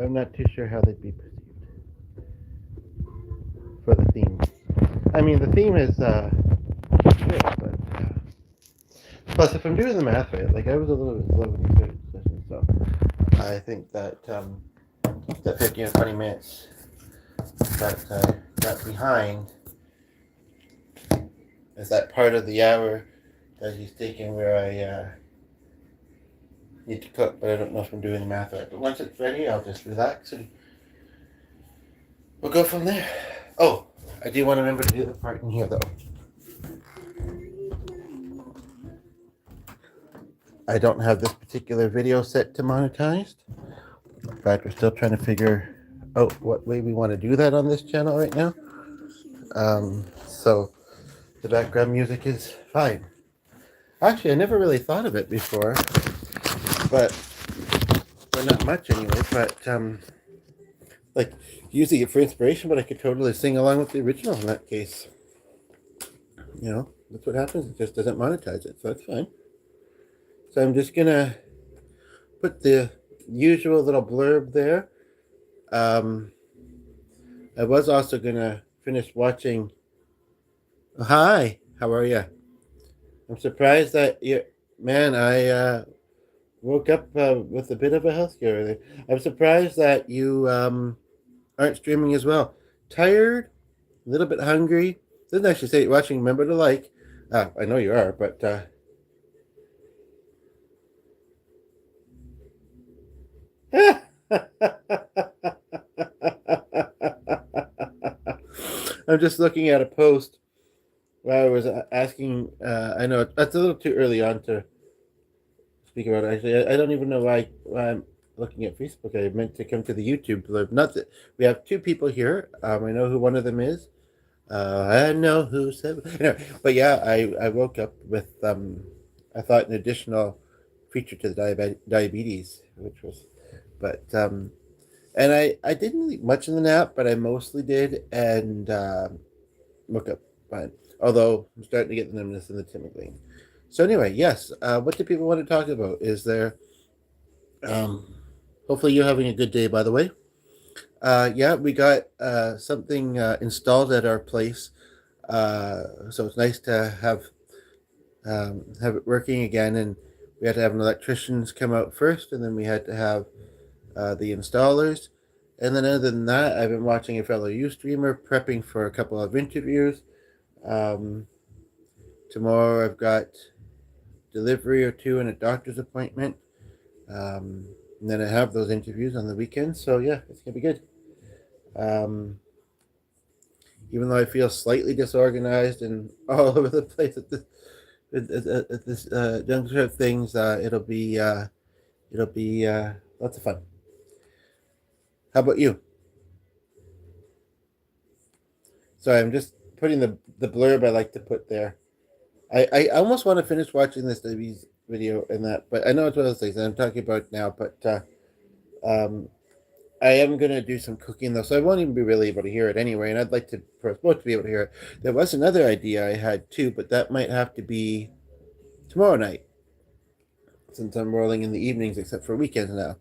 I'm not too sure how they'd be perceived for the theme. I mean, the theme is good, but plus, if I'm doing the math right, like I was a little bit slow when you started the session, so I think that that 15 or 20 minutes that got behind is that part of the hour that he's taking where I need to cook, but I don't know if I'm doing the math right. But once it's ready, I'll just relax and we'll go from there. Oh, I do want to remember to do the part in here though. I don't have this particular video set to monetized. In fact, we're still trying to figure out what way we want to do that on this channel right now. So the background music is fine. Actually, I never really thought of it before, but not much anyway. But like using it for inspiration, but I could totally sing along with the original in that case. You know, that's what happens. It just doesn't monetize it, so that's fine. So I'm just gonna put the usual little blurb there. I was also gonna finish watching. Oh, hi, how are you? I'm surprised that you, man. I woke up with a bit of a health scare. I'm surprised that you aren't streaming as well. Tired, a little bit hungry. Doesn't actually say watching. Remember to like. I know you are, but I'm just looking at a post where I was asking. I know that's a little too early on to speak about it. Actually, I don't even know why I'm looking at Facebook. I meant to come to the YouTube blurb. Not that we have two people here. I know who one of them is. I know who said. Anyway, but yeah, I woke up with I thought an additional feature to the diabetes, which was, but and I didn't eat much in the nap, but I mostly did, and woke up fine. Although I'm starting to get the numbness and the tingling. So anyway, yes. What do people want to talk about? Is there? Um, Hopefully you're having a good day. By the way, yeah, we got something installed at our place, so it's nice to have it working again. And we had to have an electricians come out first, and then we had to have the installers. And then other than that, I've been watching a fellow Ustreamer prepping for a couple of interviews. Um, Tomorrow I've got delivery or two and a doctor's appointment. And then I have those interviews on the weekend. So yeah, it's gonna be good. Um, Even though I feel slightly disorganized and all over the place at this juncture of things, it'll be lots of fun. How about you? Sorry, I'm just putting the blurb I like to put there. I almost want to finish watching this video and that, but I know it's one of those things I'm talking about now. But um, I am gonna do some cooking though, so I won't even be really able to hear it anyway. And I'd like to for us both to be able to hear it. There was another idea I had too, but that might have to be tomorrow night, since I'm rolling in the evenings, except for weekends now.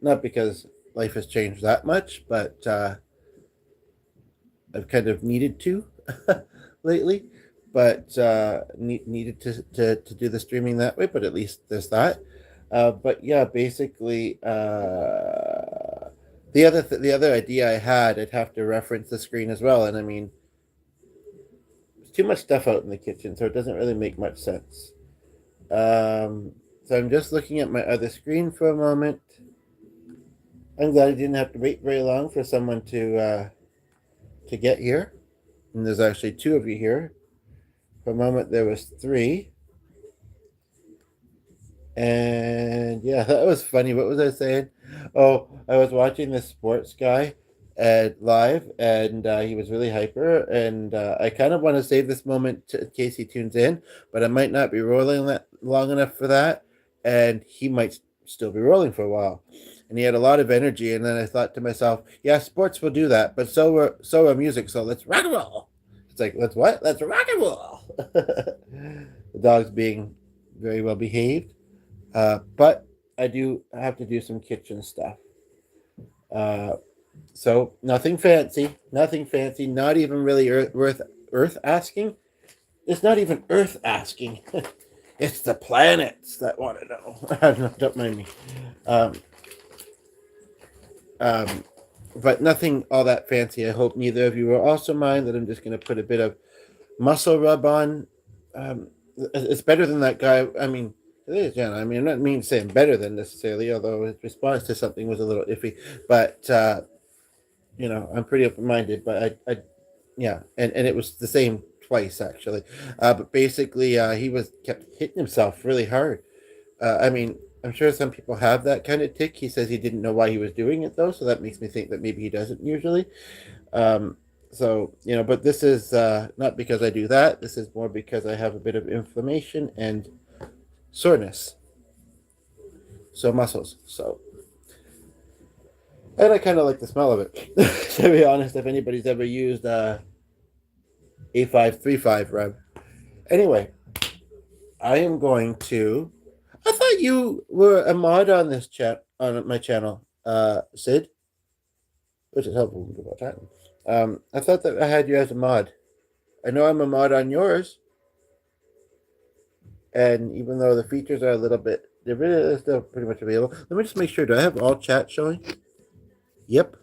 Not because life has changed that much, but I've kind of needed to lately. But needed to do the streaming that way. But at least there's that. But yeah, basically, the other idea I had, I'd have to reference the screen as well. And I mean, there's too much stuff out in the kitchen, so it doesn't really make much sense. So I'm just looking at my other screen for a moment. I'm glad I didn't have to wait very long for someone to get here. And there's actually two of you here. For a moment, there was three. And yeah, that was funny. What was I saying? Oh, I was watching this sports guy live, and he was really hyper. And I kind of want to save this moment in case he tunes in, but I might not be rolling that long enough for that, and he might still be rolling for a while. And he had a lot of energy, and then I thought to myself, yeah, sports will do that, but so are music. So let's rock and roll. It's like let's what? Let's rock and roll. The dog's being very well behaved. But I do have to do some kitchen stuff. So nothing fancy, not even really Earth asking. It's not even Earth asking. It's the planets that want to know. Don't mind me. Um, um, but nothing all that fancy. I hope neither of you will also mind that I'm just going to put a bit of muscle rub on. It's better than that guy. I mean, it is, yeah. I mean, I'm not mean saying better than necessarily, although his response to something was a little iffy. But I'm pretty open minded. But yeah, and it was the same twice actually. But basically, he was kept hitting himself really hard. I mean, I'm sure some people have that kind of tick. He says he didn't know why he was doing it though, so that makes me think that maybe he doesn't usually. Um, but this is not because I do that. This is more because I have a bit of inflammation and soreness, so muscles. So, and I kind of like the smell of it. To be honest, if anybody's ever used A535 rub. Anyway, I am going to. I thought you were a mod on this chat on my channel, Sid, which is helpful about that. I thought that I had you as a mod. I know I'm a mod on yours, and even though the features are a little bit different, they're still pretty much available. Let me just make sure. Do I have all chat showing? Yep.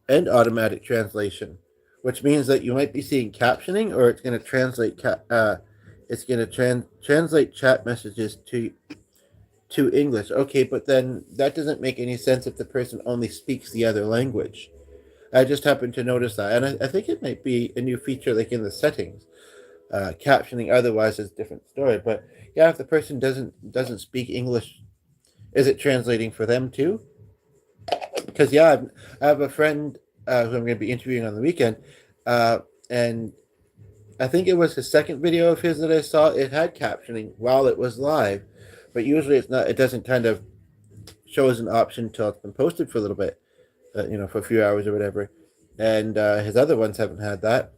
And automatic translation, which means that you might be seeing captioning, or it's going to translate. It's going to translate chat messages to English. Okay, but then that doesn't make any sense if the person only speaks the other language. I just happened to notice that, and I think it might be a new feature, like in the settings. Captioning otherwise is a different story. But yeah, if the person doesn't speak English, is it translating for them too? Because yeah, I have a friend who I'm going to be interviewing on the weekend, and I think it was the second video of his that I saw. It had captioning while it was live, but usually it's not. It doesn't kind of show as an option until it's been posted for a little bit, for a few hours or whatever. And his other ones haven't had that,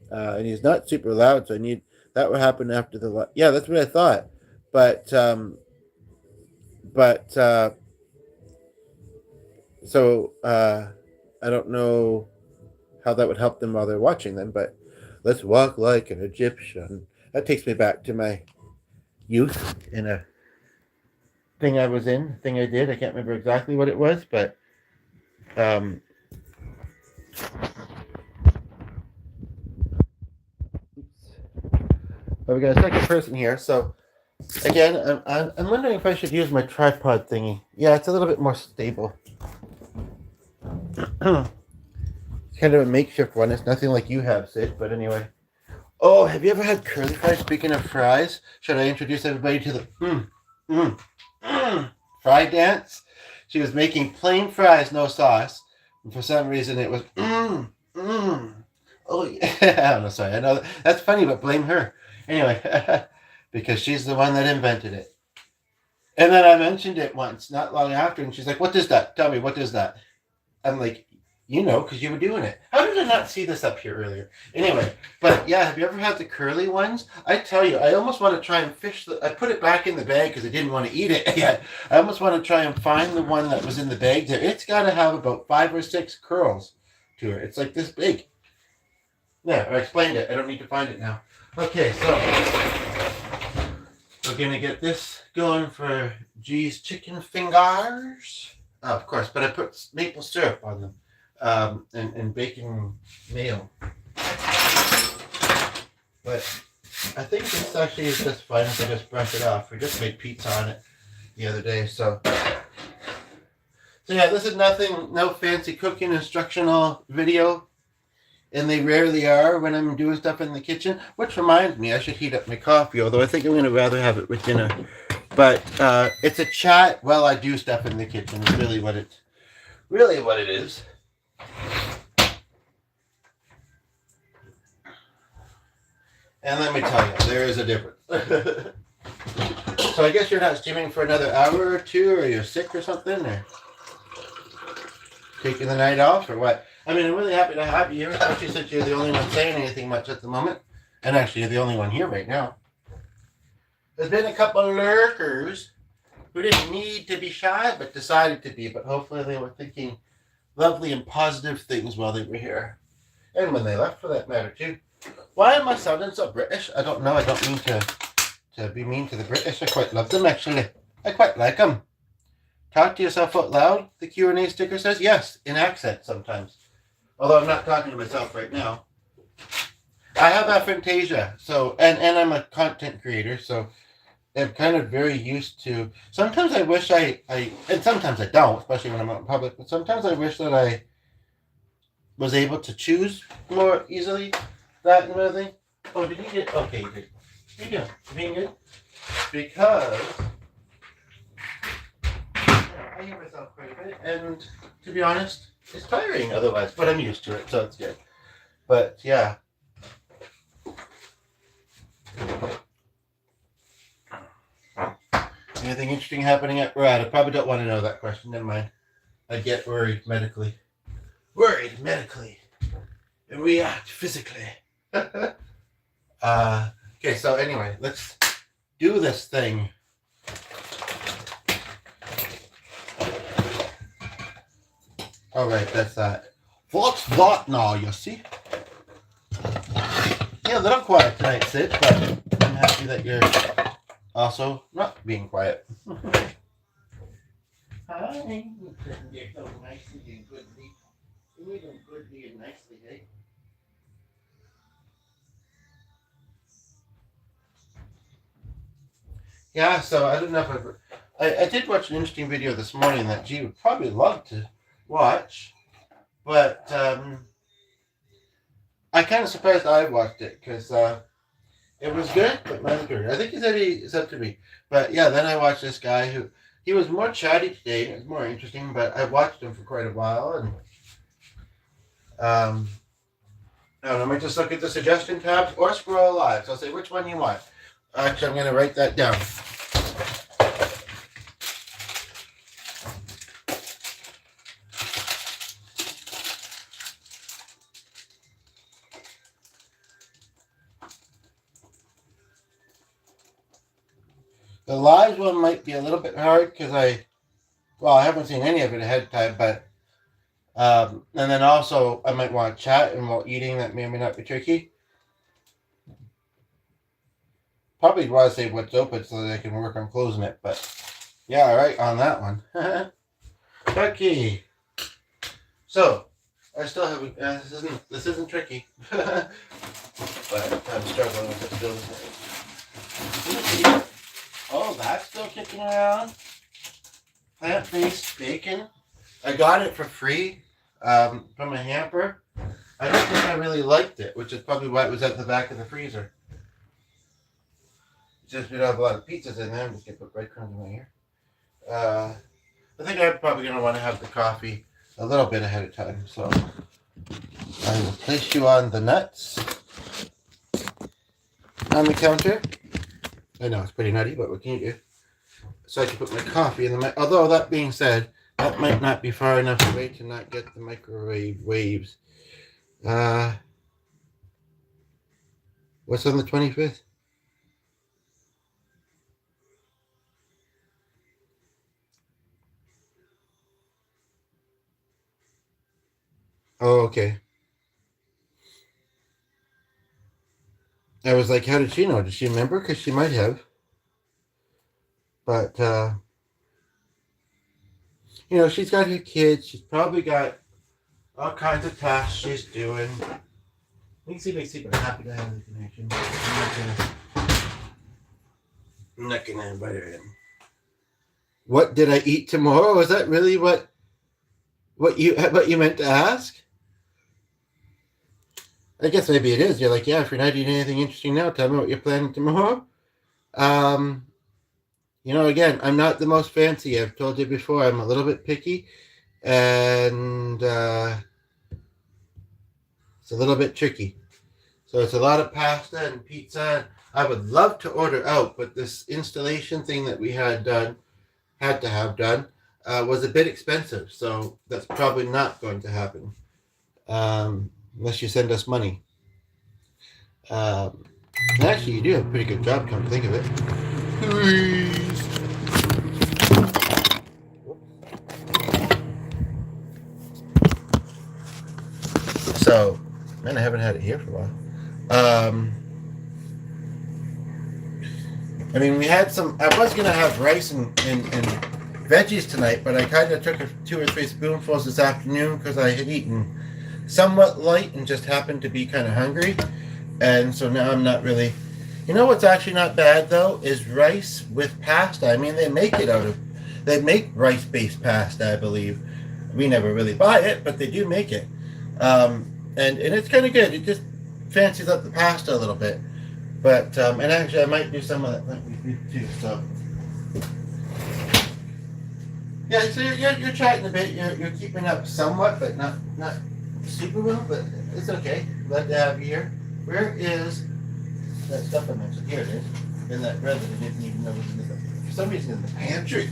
and he's not super loud, so I need that would happen after the. Yeah, that's what I thought, but so I don't know how that would help them while they're watching them, but let's walk like an Egyptian. That takes me back to my youth in a thing I did. I can't remember exactly what it was, but well, we got a second person here, so again, I'm wondering if I should use my tripod thingy. Yeah, it's a little bit more stable. It's kind of a makeshift one. It's nothing like you have, Sid, but anyway. Oh, have you ever had curly fries? Speaking of fries, should I introduce everybody to the fry dance? She was making plain fries, no sauce. And for some reason, it was Oh, yeah. I don't know, sorry. I know that's funny, but blame her. Anyway, because she's the one that invented it. And then I mentioned it once, not long after, and she's like, "What is that? Tell me, what is that?" I'm like, because you were doing it. How did I not see this up here earlier? Anyway, but yeah, have you ever had the curly ones? I tell you, I almost want to try and I put it back in the bag because I didn't want to eat it yet. I almost want to try and find the one that was in the bag there. It's got to have about 5 or 6 curls to it. It's like this big. Yeah, I explained it. I don't need to find it now. Okay, so we're going to get this going for G's chicken fingers. Oh, of course, but I put maple syrup on them. And bacon mayo. But I think this actually is just fine if I just brush it off. We just made pizza on it the other day, so yeah, this is no fancy cooking instructional video, and they rarely are when I'm doing stuff in the kitchen, which reminds me, I should heat up my coffee, although I think I'm going to rather have it with dinner. But it's a chat while I do stuff in the kitchen is really what it is. And let me tell you, there is a difference. So I guess you're not streaming for another hour or two, or you're sick or something, or taking the night off, or what? I mean, I'm really happy to have you here, especially since you're the only one saying anything much at the moment. And actually, you're the only one here right now. There's been a couple of lurkers, who didn't need to be shy but decided to be. But hopefully they were thinking lovely and positive things while they were here. And when they left, for that matter, too. Why am I sounding so British? I don't know. I don't mean to be mean to the British. I quite love them, actually. I quite like them. Talk to yourself out loud, the Q&A sticker says. Yes, in accent sometimes. Although I'm not talking to myself right now. I have aphantasia, so and I'm a content creator, so I'm kind of very used to. Sometimes I wish I and sometimes I don't, especially when I'm out in public. But sometimes I wish that I was able to choose more easily. That and other thing. Oh, did you get? Okay, you did. How you doing? You being good? Because I hear myself quite a bit, and to be honest, it's tiring otherwise. But I'm used to it, so it's good. But yeah. Anything interesting happening at Rad? I probably don't want to know that question. Never mind. I get worried medically. Worried medically. And react physically. Okay, so anyway, let's do this thing. Alright, that's that. What's that now, you see? Yeah, a little quiet tonight, Sid, but I'm happy that you're also not being quiet. Hi. You couldn't get so nicely and goodly. You made them goodly and nicely, eh? Yeah, so I don't know if I did watch an interesting video this morning that G would probably love to watch, but I kind of surprised I watched it because it was good, but not good. I think he said it's up to me. But yeah, then I watched this guy who he was more chatty today. It was more interesting, but I watched him for quite a while, and I don't know. I might just look at the suggestion tabs or scroll live. So I'll say which one you want. Actually, I'm going to write that down. The live one might be a little bit hard because I haven't seen any of it ahead of time, but and then also I might want to chat, and while eating, that may or may not be tricky. Probably want to say what's open so that I can work on closing it, but yeah, all right on that one. Okay. So I still haven't. This isn't tricky, but I'm struggling with it still. Oh, that's still kicking around. Plant-based bacon. I got it for free from a hamper. I don't think I really liked it, which is probably why it was at the back of the freezer. Just we don't have a lot of pizzas in there. I'm just gonna put breadcrumbs in my ear. I think I'm probably gonna want to have the coffee a little bit ahead of time. So I will place you on the nuts on the counter. I know it's pretty nutty, but what can you do? So I can put my coffee in the mic. Although that being said, that might not be far enough away to not get the microwave waves. What's on the 25th? Oh, okay. I was like, how did she know? Did she remember? Because she might have. But, she's got her kids. She's probably got all kinds of tasks she's doing. We can see if I see, but I'm happy to have the connection. I'm not gonna invite her in. What did I eat tomorrow? Was that really what you meant to ask? I guess maybe it is. You're like, yeah, if you're not eating anything interesting now, tell me what you're planning tomorrow. Again, I'm not the most fancy. I've told you before, I'm a little bit picky. And it's a little bit tricky. So it's a lot of pasta and pizza. I would love to order out, but this installation thing that we had to have done, was a bit expensive. So that's probably not going to happen. Unless you send us money. Actually, you do have a pretty good job, come to think of it. So, man, I haven't had it here for a while. I mean, we had some. I was gonna have rice and veggies tonight, but I kind of took 2 or 3 spoonfuls this afternoon because I had eaten somewhat light and just happened to be kind of hungry, and so now I'm not really. You know what's actually not bad though is rice with pasta. I mean, they make rice-based pasta, I believe. We never really buy it, but they do make it, and it's kind of good. It just fancies up the pasta a little bit. But and actually, I might do some of that too. So yeah, so you're chatting a bit. You're keeping up somewhat, but not super well. But it's okay. Glad to have you here. Where is that stuff I mentioned? Here it is. In that bread that I didn't even know was in the, for some reason in the pantry.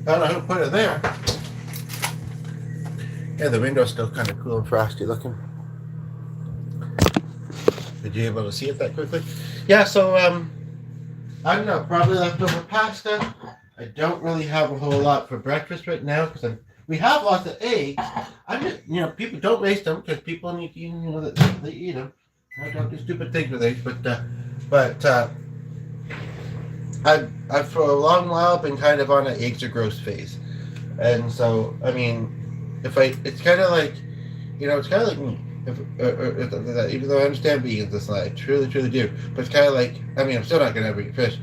I don't know who put it there. Yeah, the window's still kind of cool and frosty looking. Did you able to see it that quickly? Yeah, so I don't know, probably leftover pasta. I don't really have a whole lot for breakfast right now because we have lots of eggs. I'm just, people don't waste them because people need to, they eat them. I don't do stupid things with eggs, but I've for a long while been kind of on an eggs are gross phase, and so I mean, it's kind of like, it's kind of like me. Even though I understand vegans, I truly do, but it's kind of like, I mean, I'm still not gonna ever eat fish.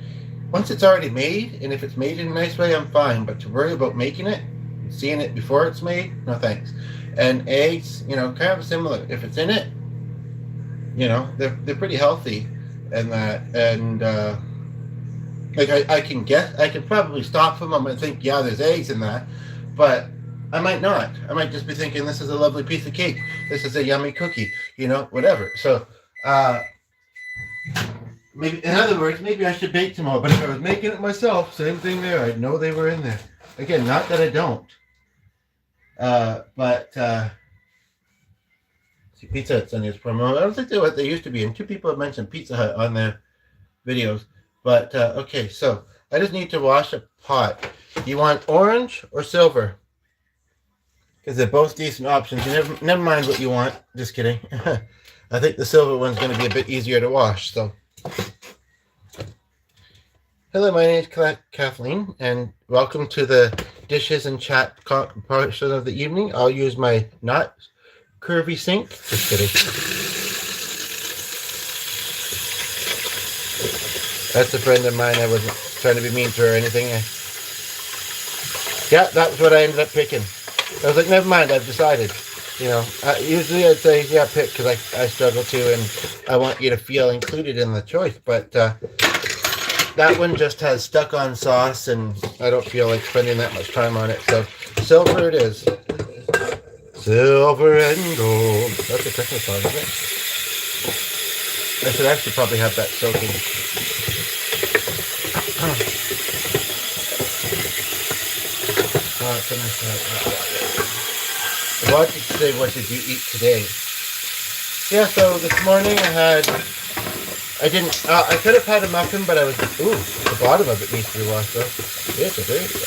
Once it's already made, and if it's made in a nice way, I'm fine. But to worry about making it, seeing it before it's made, no thanks. And eggs, kind of similar. If it's in it, they're pretty healthy, and like I can probably stop from them and think, yeah, there's eggs in that, but I might not. I might just be thinking, this is a lovely piece of cake. This is a yummy cookie, whatever. So, maybe, in other words, maybe I should bake tomorrow. But if I was making it myself, same thing there. I'd know they were in there. Again, not that I don't. See, Pizza Hut's on this promo. I don't think they're what they used to be. And 2 people have mentioned Pizza Hut on their videos. But, okay, so I just need to wash a pot. Do you want orange or silver? Because they're both decent options. You never mind what you want. Just kidding. I think the silver one's going to be a bit easier to wash. So, hello, my name is Kathleen, and welcome to the dishes and chat portion of the evening. I'll use my not curvy sink. Just kidding. That's a friend of mine. I wasn't trying to be mean to her or anything. Yeah, that was what I ended up picking. I was like, never mind, I've decided. Usually I'd say, yeah, pick, because I struggle to, and I want you to feel included in the choice. But that one just has stuck-on sauce, and I don't feel like spending that much time on it. So, silver it is. Silver and gold. That's a Christmas song, isn't it? I should actually probably have that soaking. It's a nice What did you eat today? Yeah, so this morning I could have had a muffin, but the bottom of it needs to be washed up. It's a very good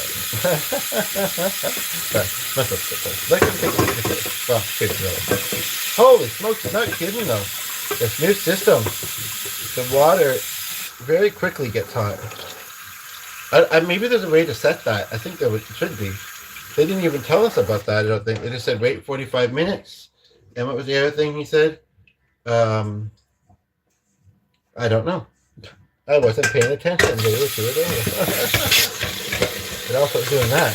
Sorry, must have said well, really. Holy smokes, I'm not kidding though. This new system, the water very quickly gets hot. Maybe there's a way to set that. I think there should be. They didn't even tell us about that, I don't think. They just said wait 45 minutes. And what was the other thing he said? I don't know. I wasn't paying attention. They were doing it. But also doing that.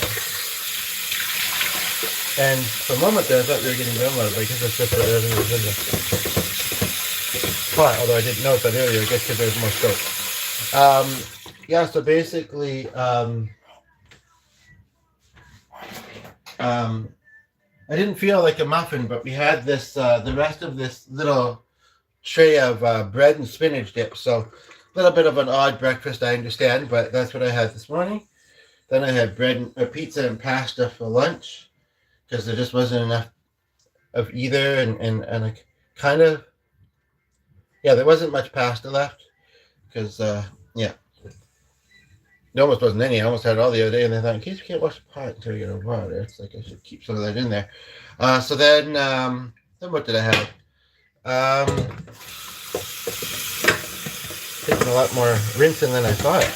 And for a moment there, I thought they were getting grandmother, but I guess that's just what everything was in the pot. Although I didn't notice that earlier, I guess because there's more soap. Yeah, so basically, I didn't feel like a muffin, but we had this, the rest of this little tray of bread and spinach dip. So a little bit of an odd breakfast, I understand, but that's what I had this morning. Then I had pizza and pasta for lunch because there just wasn't enough of either. And I kind of, there wasn't much pasta left because, there almost wasn't any. I almost had it all the other day, and I thought, in case you can't wash the pot until you get a water, it's like I should keep some of that in there. So then Then what did I have? Taking a lot more rinsing than I thought.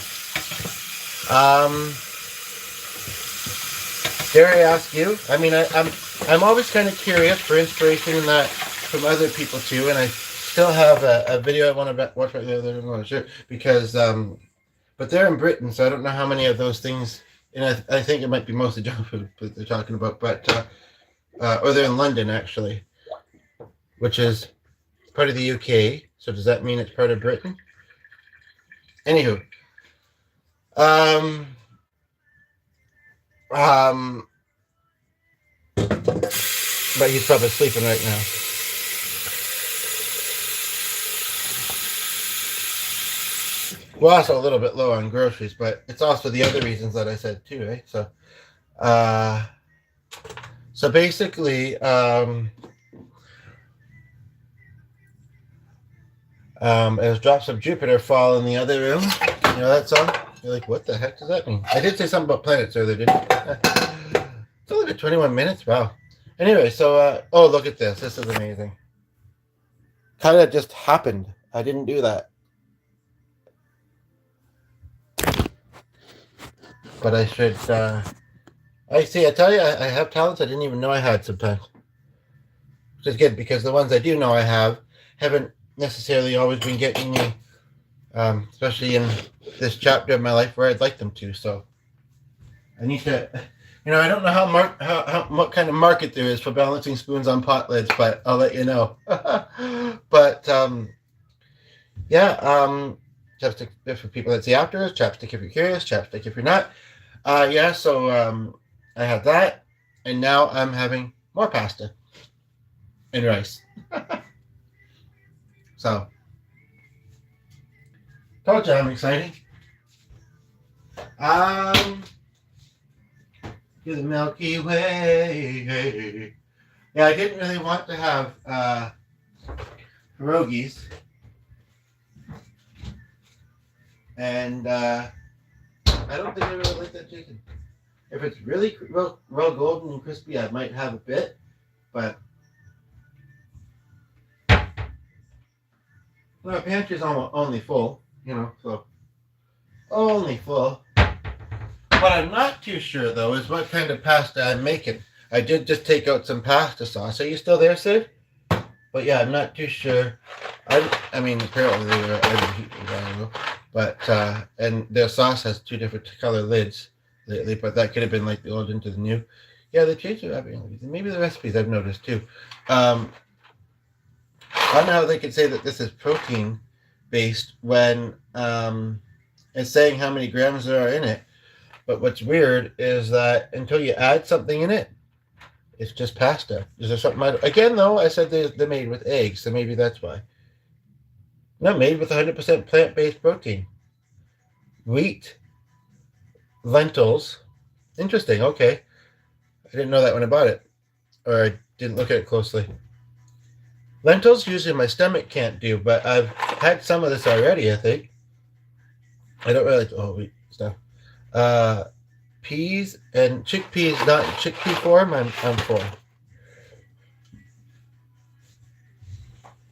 Dare I ask you? I mean, I'm always kind of curious for inspiration in that from other people too, and I still have a video I want to watch right there. I'm not sure because but they're in Britain, so I don't know how many of those things. And I think it might be mostly junk food that they're talking about, but or they're in London actually, which is part of the UK. So does that mean it's part of Britain? Anywho, but he's probably sleeping right now. We're also a little bit low on groceries, but it's also the other reasons that I said too, right? So basically, as drops of Jupiter fall in the other room, you know that song? You're like, what the heck does that mean? I did say something about planets earlier, didn't I? It's only been 21 minutes. Wow. Anyway, so oh, look at this. This is amazing. Kind of just happened. I didn't do that. But I should, I see, I tell you, I have talents I didn't even know I had sometimes. Which is good, because the ones I do know I have haven't necessarily always been getting me, especially in this chapter of my life where I'd like them to, so I need to, you know, I don't know how what kind of market there is for balancing spoons on pot lids, but I'll let you know. But, yeah, chapstick for people that see afterwards, chapstick if you're curious, chapstick if you're not. Yeah, so I have that, and now I'm having more pasta and rice. So, told you I'm excited. To the Milky Way. Yeah, I didn't really want to have pierogies, and I don't think I really like that chicken. If it's really real golden and crispy, I might have a bit, but my pantry's only full, you know, so only full. What I'm not too sure, though, is what kind of pasta I'm making. I did just take out some pasta sauce. Are you still there, Sid? But yeah, I'm not too sure. I mean, apparently they were overheating, but and their sauce has two different color lids lately, but that could have been like the old into the new. Yeah, they changed it up. Maybe the recipes I've noticed too. I don't know how they could say that this is protein based when it's saying how many grams there are in it. But what's weird is that until you add something in it, it's just pasta. Is there something? Again, though, I said they're made with eggs, so maybe that's why. Not made with 100% plant-based protein. Wheat, lentils. Interesting. Okay, I didn't know that when I bought it, or I didn't look at it closely. Lentils usually my stomach can't do, but I've had some of this already. I think. I don't really. Oh, wheat stuff. Peas and chickpeas, not chickpea form. I'm for.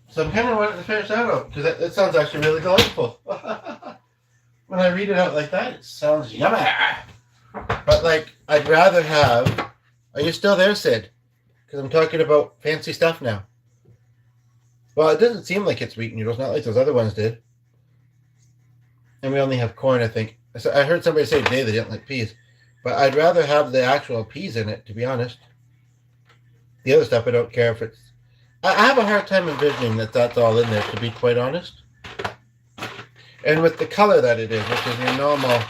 So I'm kind of wanting to finish that out because that sounds actually really delightful. When I read it out like that, it sounds yummy. But like, I'd rather have. Are you still there, Sid? Because I'm talking about fancy stuff now. Well, it doesn't seem like it's wheat noodles, not like those other ones did. And we only have corn, I think. So I heard somebody say today they didn't like peas. But I'd rather have the actual peas in it, to be honest. The other stuff, I don't care if it's... I have a hard time envisioning that that's all in there, to be quite honest. And with the color that it is, which is your normal...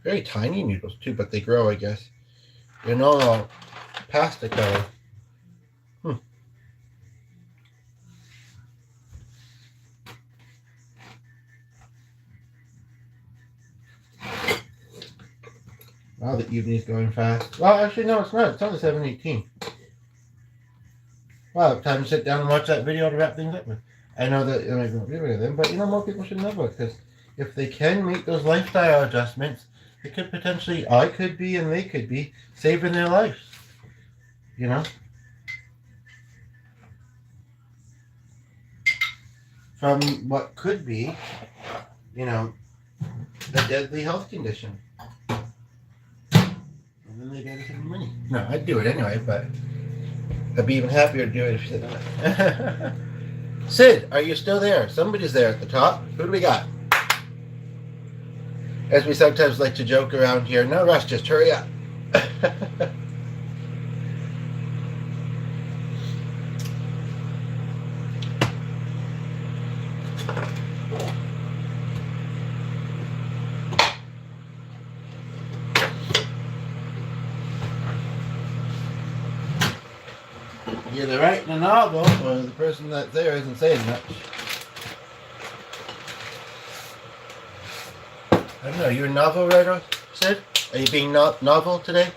Very tiny noodles, too, but they grow, I guess. Your normal pasta color. Wow, the evening's going fast. Well, actually, no, it's not. It's only 7:18. Wow, time to sit down and watch that video to wrap things up with. I know that you might be rid of them, but you know, more people should know about because if they can make those lifestyle adjustments, it could potentially, I could be, and they could be saving their lives. You know? from what could be, you know, a deadly health condition. And then they get some money. No, I'd do it anyway, but I'd be even happier to do it if you said Sid, are you still there? Somebody's there at the top. Who do we got? As we sometimes like to joke around here, no rush, just hurry up. Either writing a novel or the person that's there isn't saying much. I don't know, you're a novel writer, Sid? Are you being novel today?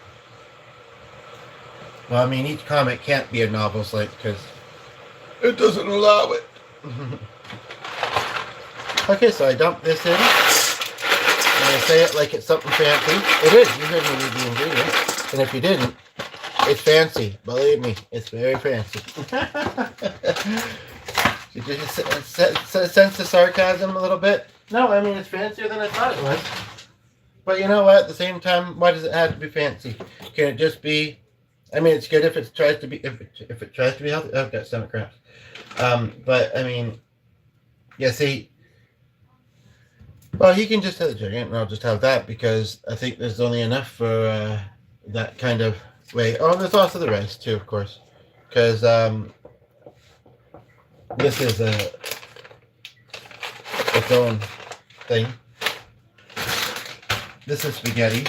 Well, I mean, each comic can't be a novel's length because it doesn't allow it. Okay, so I dump this in, and I say it like it's something fancy. It is. You heard me read the ingredients. And if you didn't, it's fancy. Believe me, it's very fancy. Did you sense the sarcasm a little bit? No, I mean, it's fancier than I thought it was. But you know what? At the same time, why does it have to be fancy? Can it just be... I mean, it's good if it tries to be... If it tries to be healthy. Oh, I've got stomach cramps. But, I mean... Yeah, see... Well, he can just have the giant, and I'll just have that, because I think there's only enough for that kind of way. Oh, there's also the rice, too, of course. Because this is its own thing. This is spaghetti.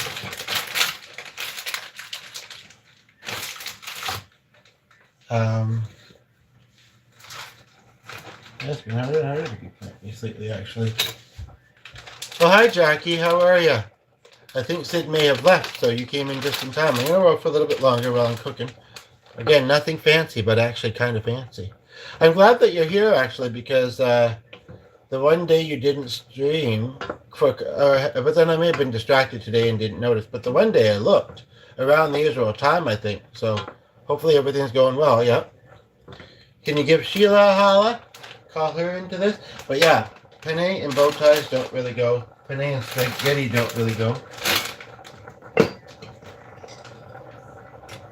That's been already lately, actually. Well, hi, Jackie. How are you? I think Sid may have left, so you came in just in time. I'm going to work for a little bit longer while I'm cooking. Again, nothing fancy, but actually kind of fancy. I'm glad that you're here, actually, because the one day you didn't stream, but then I may have been distracted today and didn't notice. But the one day I looked around the usual time, I think. So hopefully everything's going well. Yep. Can you give Sheila a holla? Call her into this? But yeah, penne and bow ties don't really go. Penne and spaghetti don't really go.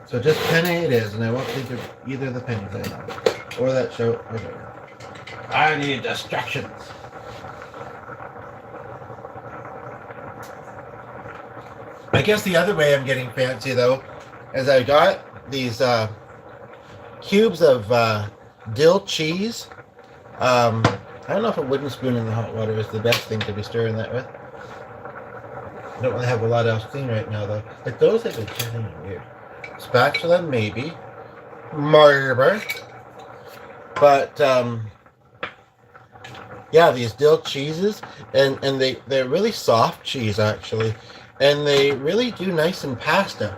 So just penne it is, and I won't think of either of the pennies I have. Or that show. Okay. I need distractions. I guess the other way I'm getting fancy, though, is I got these cubes of dill cheese. I don't know if a wooden spoon in the hot water is the best thing to be stirring that with. I don't really have a lot else clean right now, though. Like those have been kind of weird. Spatula, maybe. Marber. But, yeah, these dill cheeses, and they're really soft cheese, actually. And they really do nice in pasta.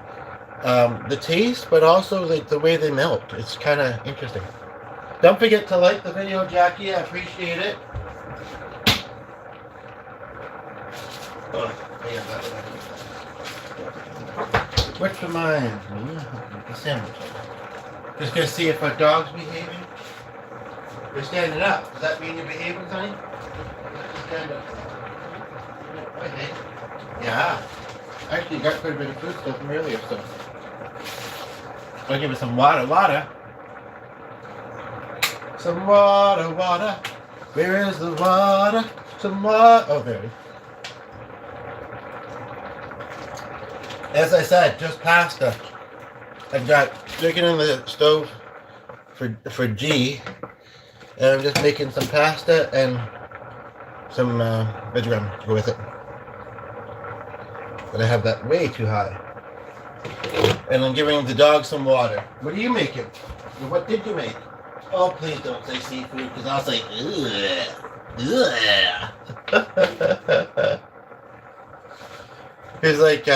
The taste, but also like the way they melt. It's kind of interesting. Don't forget to like the video, Jackie. I appreciate it. Which reminds me, the sandwich. Just gonna see if our dog's behaving. You're standing up. Does that mean you're behaving, honey? Stand up. Okay. Yeah. Actually, you got quite a bit of food stuff from earlier, so. I'll give it some water. Some water. Where is the water? Some water. Oh, there it is. As I said, just pasta. I've got chicken in the stove for G, and I'm just making some pasta and some veggie to go with it. But I have that way too high. And I'm giving the dog some water. What are you making? What did you make? Oh, please don't say seafood, because I'll say, ugh. It's like,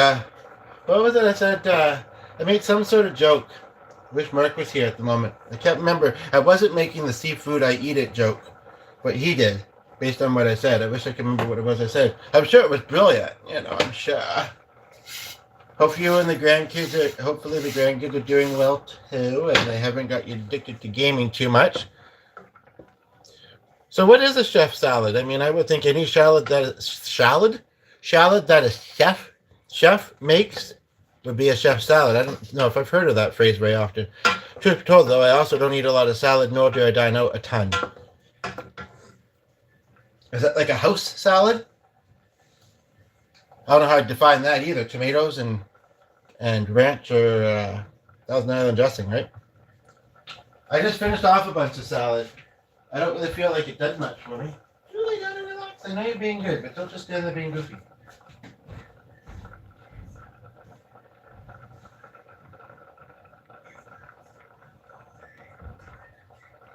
what was it I said? I made some sort of joke. I wish Mark was here at the moment. I can't remember. I wasn't making the seafood I eat it joke. But he did, based on what I said. I wish I could remember what it was I said. I'm sure it was brilliant. I'm sure. Hope you and the grandkids hopefully the grandkids are doing well too, and they haven't got you addicted to gaming too much. So what is a chef salad? I mean, I would think any shallot that a chef makes would be a chef salad. I don't know if I've heard of that phrase very often. Truth be told, though, I also don't eat a lot of salad, nor do I dine out a ton. Is that like a house salad? I don't know how to define that either. Tomatoes and ranch or Thousand Island dressing, right? I just finished off a bunch of salad. I don't really feel like it does much for me. You really gotta relax. I know you're being good, but don't just stand there being goofy.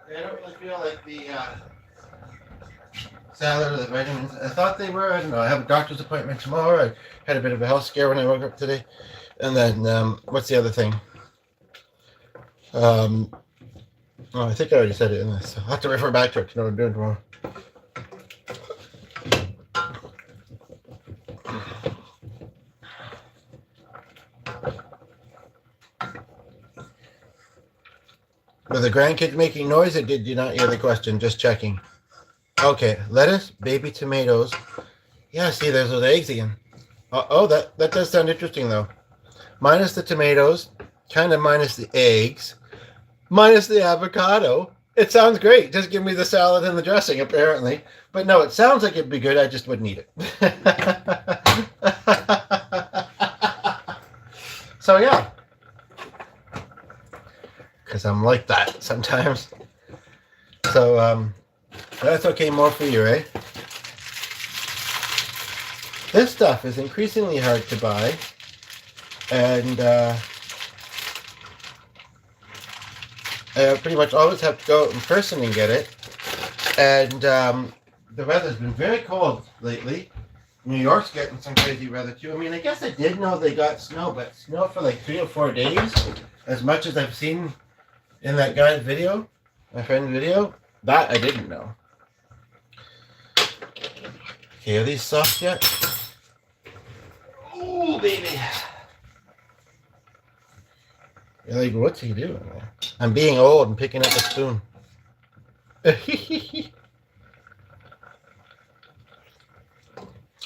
I don't really feel like the salad or the vitamins. I thought they were. I don't know. I have a doctor's appointment tomorrow. I had a bit of a health scare when I woke up today. And then, what's the other thing? Oh, I think I already said it in this. So I'll have to refer back to it to know what I'm doing tomorrow. Were the grandkids making noise, or did you not hear the question? Just checking. Okay, lettuce, baby tomatoes. Yeah, see, there's those eggs again. Oh, that does sound interesting, though. Minus the tomatoes, kind of minus the eggs, minus the avocado. It sounds great. Just give me the salad and the dressing, apparently. But no, it sounds like it'd be good. I just wouldn't eat it. So, yeah. Because I'm like that sometimes. So, that's okay. More for you, eh? This stuff is increasingly hard to buy. And I pretty much always have to go out in person and get it. And the weather's been very cold lately. New York's getting some crazy weather too. I mean, I guess I did know they got snow, but snow for like 3 or 4 days, as much as I've seen in that guy's video, my friend's video, that I didn't know. Okay, are these soft yet? Oh, baby. You're like, what's he doing there? I'm being old and picking up a spoon.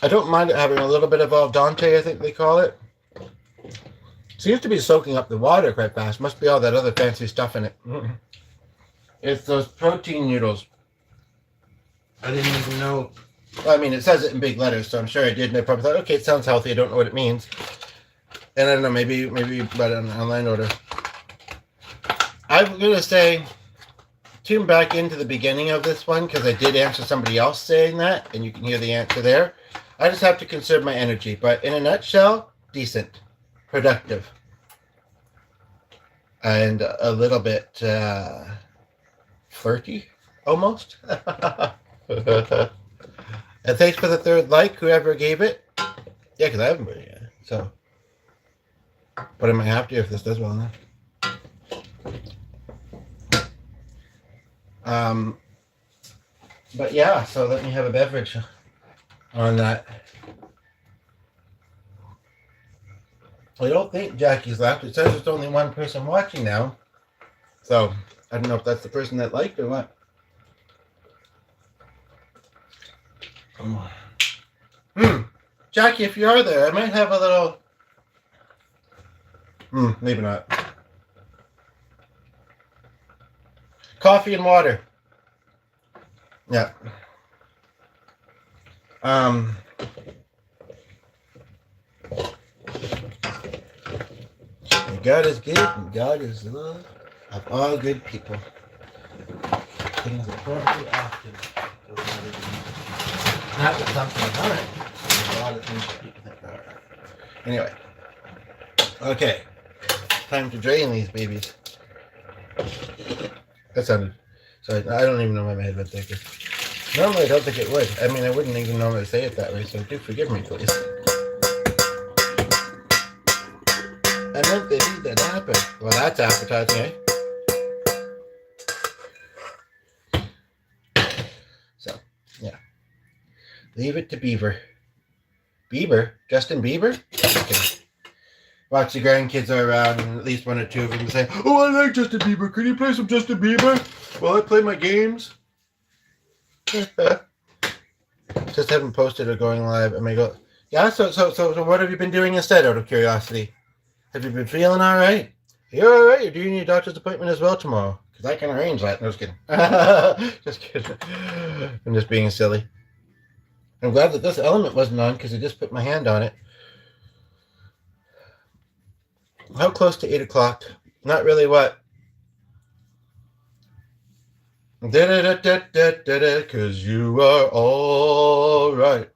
I don't mind it having a little bit of al dente, I think they call it. Seems to be soaking up the water quite fast. Must be all that other fancy stuff in it. It's those protein noodles. I didn't even know. Well, I mean, it says it in big letters, so I'm sure I did. And I probably thought, okay, it sounds healthy. I don't know what it means. And I don't know, maybe about an online order. I'm going to say, tune back into the beginning of this one, because I did answer somebody else saying that, and you can hear the answer there. I just have to conserve my energy. But in a nutshell, decent, productive, and a little bit flirty, almost. And thanks for the 3rd like, whoever gave it. Yeah, because I haven't put it yet. So, but I might have to if this does well enough. But yeah, so let me have a beverage on that. I don't think Jackie's left. It says there's only one person watching now. So, I don't know if that's the person that liked or what. Jackie, if you are there, I might have a little... maybe not. Coffee and water. Yeah. God is good and God is the love of all good people. Things are perfectly often. Not that something aren't. There's a lot of things that people think are. Anyway. Okay. Time to drain these babies. That sounded... Sorry, I don't even know why my head went there. Normally I don't think it would. I mean, I wouldn't even normally say it that way, so do forgive me, please. I meant they need that happen. Well, that's appetizing, eh? So, yeah. Leave it to Beaver. Bieber? Justin Bieber? Okay. Watch the grandkids are around and at least 1 or 2 of them say, oh, I like Justin Bieber. Can you play some Justin Bieber while I play my games? Just haven't posted or going live. I may go. Yeah. So, what have you been doing instead? Out of curiosity, have you been feeling all right? You're all right. You're doing your doctor's appointment as well tomorrow. Because I can arrange that. No, just kidding. Just kidding. I'm just being silly. I'm glad that this element wasn't on because I just put my hand on it. How close to 8 o'clock? Not really what? Because you are all right.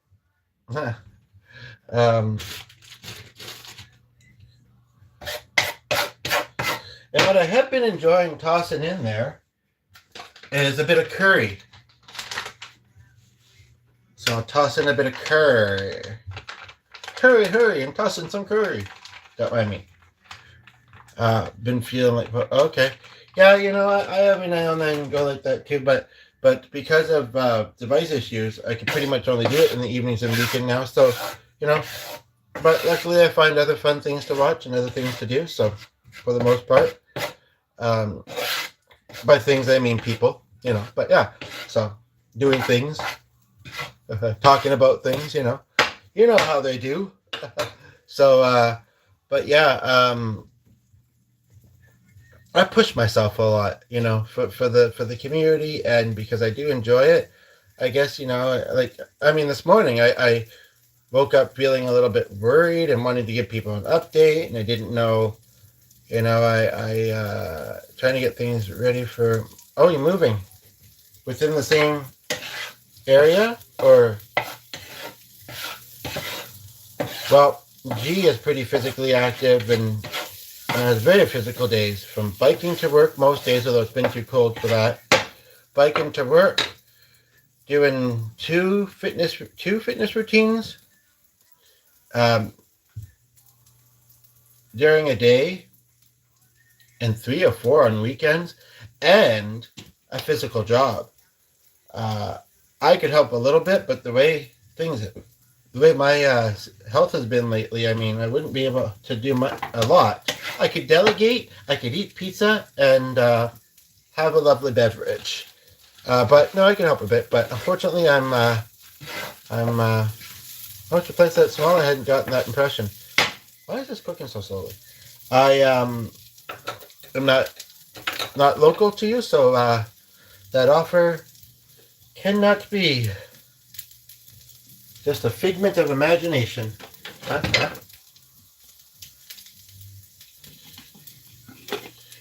And what I have been enjoying tossing in there is a bit of curry. So I'll toss in a bit of curry. Hurry, I'm tossing some curry. Don't mind me. Been feeling like, okay. Yeah, I every now and then go like that too, but because of device issues, I can pretty much only do it in the evenings and weekend now. So, but luckily I find other fun things to watch and other things to do. So, for the most part, by things I mean people, But yeah, so doing things, talking about things, you know how they do. So, but yeah, I push myself a lot, for the community, and because I do enjoy it. I guess, this morning I woke up feeling a little bit worried and wanted to give people an update, and I didn't know, I trying to get things ready for. Oh, you're moving within the same area, or? Well, G is pretty physically active and has very physical days, from biking to work most days, although it's been too cold for that. Biking to work, doing two fitness routines during a day, and 3 or 4 on weekends, and a physical job. I could help a little bit, but the way my health has been lately, I wouldn't be able to do a lot. I could delegate, I could eat pizza, and have a lovely beverage. But no, I can help a bit. But unfortunately, oh, it's a place that small. I hadn't gotten that impression. Why is this cooking so slowly? I am not local to you, so that offer cannot be. Just a figment of imagination.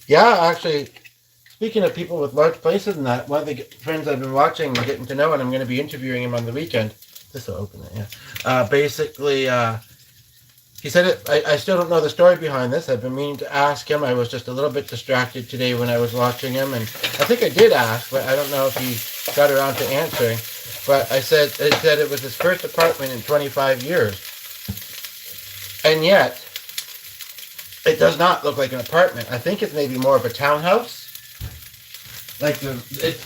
Yeah, actually, speaking of people with large places and that, one of the friends I've been watching and getting to know, and I'm going to be interviewing him on the weekend. This will open it, yeah. Basically, he said it. I still don't know the story behind this. I've been meaning to ask him. I was just a little bit distracted today when I was watching him, and I think I did ask, but I don't know if he got around to answering. But it said it was his first apartment in 25 years. And yet, it does not look like an apartment. I think it's maybe more of a townhouse. Like it's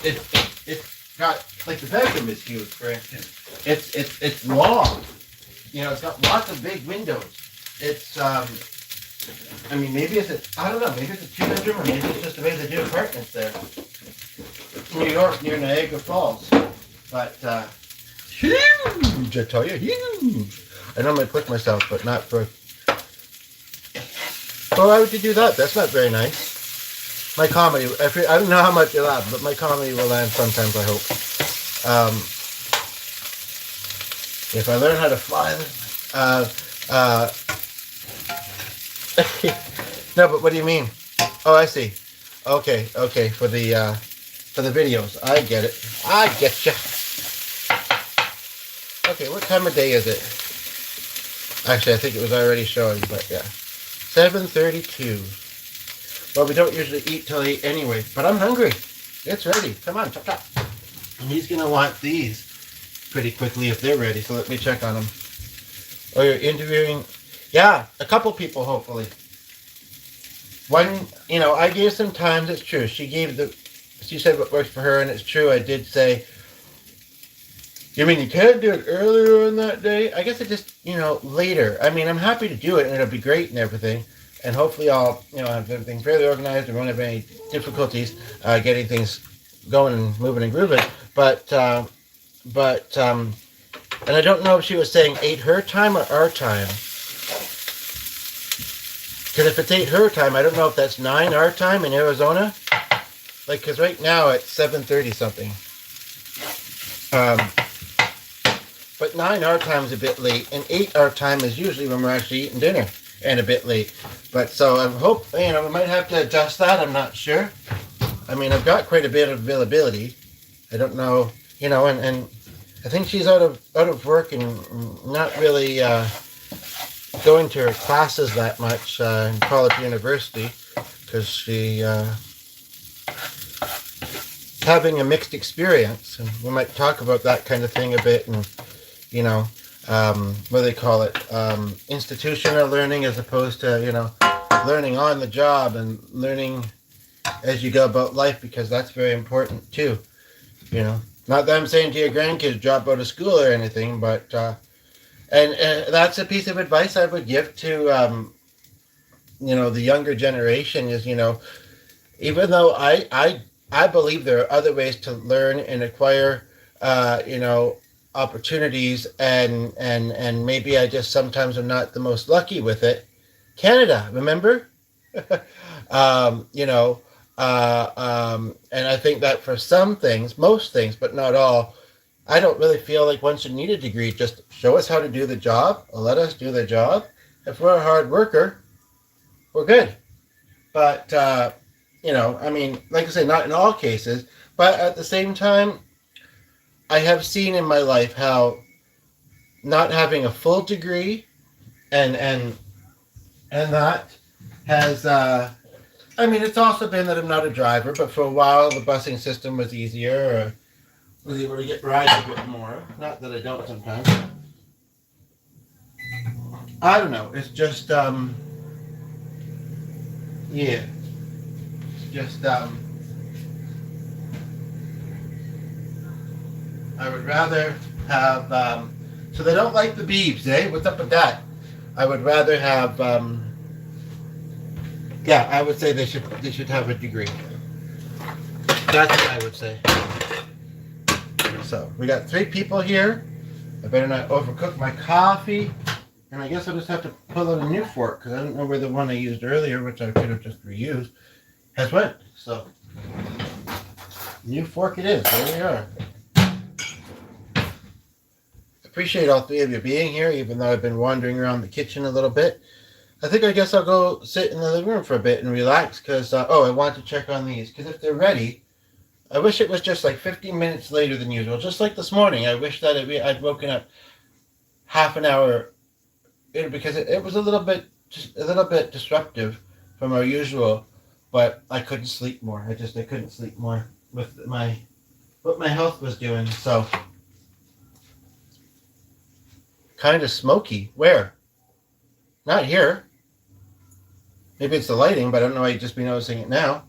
got, like, the bedroom is huge, for instance. It's long. It's got lots of big windows. It's maybe I don't know, maybe it's a 2-bedroom, or maybe it's just the way they do apartments there. New York, near Niagara Falls. But huge, I tell you, huge. I normally push myself, but not for. Well, why would you do that? That's not very nice. My comedy, I don't know how much you laugh, but my comedy will land sometimes, I hope. If I learn how to fly, no, but what do you mean? Oh, I see. Okay, for the videos. I get it. I getcha. Okay, what time of day is it? Actually, I think it was already showing, but yeah. 7:32. Well, we don't usually eat till 8 anyway, but I'm hungry. It's ready. Come on, chop chop. And he's going to want these pretty quickly if they're ready, so let me check on them. Oh, you're interviewing? Yeah, a couple people, hopefully. One, I gave some times, it's true. She said what works for her, and it's true. I did say, you mean you can't do it earlier on that day? I guess it just, later. I'm happy to do it, and it'll be great and everything. And hopefully I'll, have everything fairly organized and won't have any difficulties getting things going and moving and grooving. But and I don't know if she was saying 8 her time or our time. Because if it's 8 her time, I don't know if that's 9 our time in Arizona. Like, because right now it's 7:30 something. Um, but 9 our time is a bit late, and 8 our time is usually when we're actually eating dinner, and a bit late. But so I hope, we might have to adjust that. I'm not sure. I mean, I've got quite a bit of availability. I don't know, and I think she's out of work and not really going to her classes that much in college or university, because she having a mixed experience, and we might talk about that kind of thing a bit, and what do they call it, institutional learning as opposed to learning on the job and learning as you go about life, because that's very important too. Not that I'm saying to your grandkids drop out of school or anything, but and that's a piece of advice I would give to the younger generation is, even though I believe there are other ways to learn and acquire opportunities, and maybe I just sometimes am not the most lucky with it. Canada, remember? And I think that for some things, most things, but not all, I don't really feel like one should need a degree. Just show us how to do the job, or let us do the job. If we're a hard worker, we're good. But, I mean, like I say, not in all cases, but at the same time, I have seen in my life how not having a full degree and that has, I mean, it's also been that I'm not a driver, but for a while the busing system was easier, or was able to get rides a bit more. Not that I don't sometimes. I don't know. It's just, yeah. It's just, I would rather have, so they don't like the Beebs, eh? What's up with that? I would rather have, yeah, I would say they should have a degree. That's what I would say. So we got 3 people here. I better not overcook my coffee. And I guess I'll just have to pull out a new fork, because I don't know where the one I used earlier, which I could have just reused, has went. So new fork it is. There we are. Appreciate all 3 of you being here, even though I've been wandering around the kitchen a little bit. I guess I'll go sit in the living room for a bit and relax, because, I want to check on these, because if they're ready, I wish it was just like 15 minutes later than usual, just like this morning. I wish that I'd woken up half an hour, because it was a little bit disruptive from our usual, but I couldn't sleep more. I couldn't sleep more with what my health was doing, so kind of smoky. Where? Not here. Maybe it's the lighting, but I don't know why you'd just be noticing it now.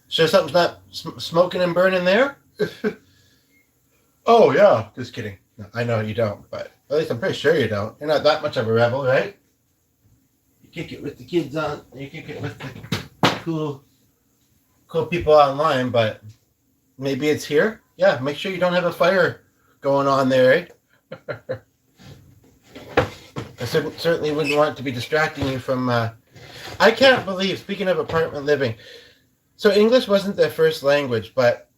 Sure something's not smoking and burning there? Oh, yeah. Just kidding. No, I know you don't, but at least I'm pretty sure you don't. You're not that much of a rebel, right? You kick it with the kids on, you kick it with the cool people online, but maybe it's here. Yeah, make sure you don't have a fire going on there, eh? I certainly wouldn't want to be distracting you from... I can't believe, speaking of apartment living, so English wasn't their first language, but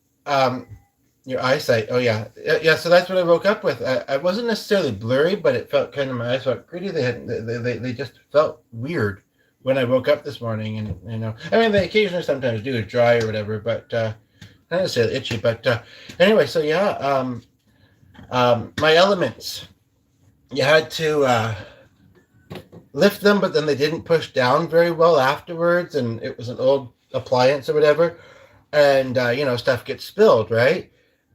your eyesight, oh yeah. Yeah, so that's what I woke up with. I wasn't necessarily blurry, but it felt kind of, my eyes felt gritty. They just felt weird when I woke up this morning, and I mean, they occasionally sometimes do dry or whatever, but not necessarily itchy, but anyway, so yeah, my elements, you had to lift them, but then they didn't push down very well afterwards, and it was an old appliance or whatever, and stuff gets spilled, right?